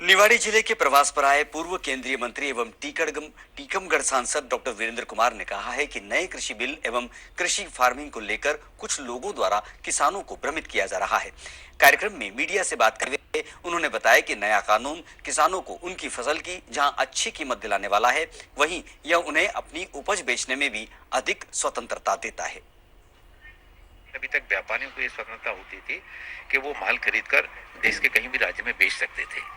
निवाड़ी जिले के प्रवास पर आए पूर्व केंद्रीय मंत्री एवं टीकमगढ़ सांसद डॉक्टर वीरेंद्र कुमार ने कहा है कि नए कृषि बिल एवं कृषि फार्मिंग को लेकर कुछ लोगों द्वारा किसानों को भ्रमित किया जा रहा है। कार्यक्रम में मीडिया से बात करते हुए उन्होंने बताया कि नया कानून किसानों को उनकी फसल की जहां अच्छी कीमत दिलाने वाला है, वहीं यह उन्हें अपनी उपज बेचने में भी अधिक स्वतंत्रता देता है। अभी तक व्यापारियों को ये स्वतंत्रता होती थी कि वो माल खरीदकर देश के कहीं भी राज्य में बेच सकते थे,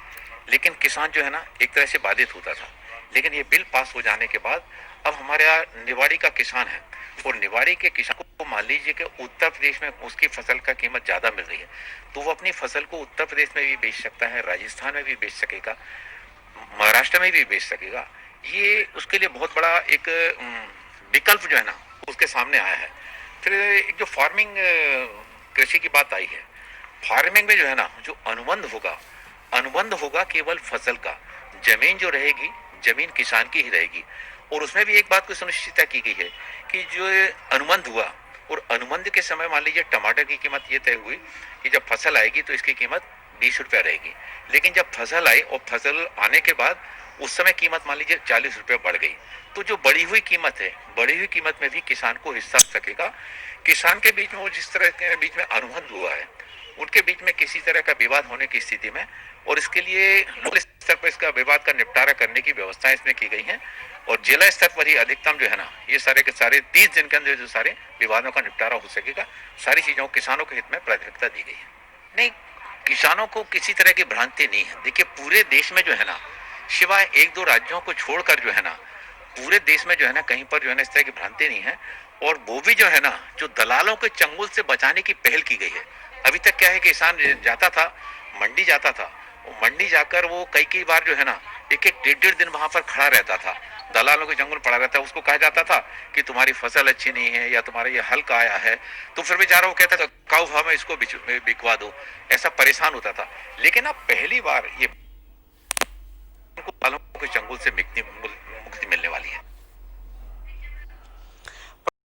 लेकिन किसान जो है ना एक तरह से बाधित होता था। लेकिन ये बिल पास हो जाने के बाद अब हमारे यहाँ निवाड़ी का किसान है और निवाड़ी के किसान को मान लीजिए कि उत्तर प्रदेश में उसकी फसल का कीमत ज्यादा मिल रही है, तो वो अपनी फसल को उत्तर प्रदेश में भी बेच सकता है, राजस्थान में भी बेच सकेगा, महाराष्ट्र में भी बेच सकेगा। ये उसके लिए बहुत बड़ा एक विकल्प जो है ना उसके सामने आया है। फिर एक जो फार्मिंग कृषि की बात आई है, फार्मिंग में जो है ना जो अनुबंध होगा केवल फसल का। जमीन जो रहेगी जमीन किसान की ही रहेगी। और उसमें भी एक बात को सुनिश्चितता की गई है कि जो अनुबंध हुआ और अनुबंध के समय मान लीजिए टमाटर की कीमत ये तय हुई कि जब फसल आएगी तो इसकी कीमत 20 रुपया रहेगी, लेकिन जब फसल आई और फसल आने के बाद उस समय कीमत मान लीजिए 40 रुपये बढ़ गई, तो जो बढ़ी हुई कीमत है, बढ़ी हुई कीमत में भी किसान को हिस्सा सकेगा। किसान के बीच में वो जिस तरह के बीच में अनुबंध हुआ है उनके बीच में किसी तरह का विवाद होने की स्थिति में, और इसके लिए लोकल स्तर पर इसका विवाद का निपटारा करने की व्यवस्थाएं इसमें की गई हैं और जिला स्तर पर ही अधिकतम जो है ना ये सारे के सारे 30 दिन के अंदर जो सारे विवादों का निपटारा हो सकेगा। सारी चीजों किसानों के हित में प्राथमिकता दी गई है। नहीं, किसानों को किसी तरह की भ्रांति नहीं है। देखिए पूरे देश में जो है ना सिवाय एक दो राज्यों को छोड़कर जो है ना पूरे देश में जो है ना कहीं पर जो है ना इस तरह की भ्रांति नहीं है। और वो भी जो है ना जो दलालों के चंगुल से बचाने की पहल की गई है। अभी तक क्या है कि किसान जाता था, मंडी जाता था, वो मंडी जाकर वो कई बार जो है ना एक एक डेढ़ दिन वहां पर खड़ा रहता था, दलालों के जंगल पड़ा रहता है। उसको कहा जाता था कि तुम्हारी फसल अच्छी नहीं है या तुम्हारा ये हल्का आया है, तो फिर बेचारा वो कहता था काऊ भाव में इसको बिकवा दो, ऐसा परेशान होता था। लेकिन अब पहली बार ये दलालों के चंगुल से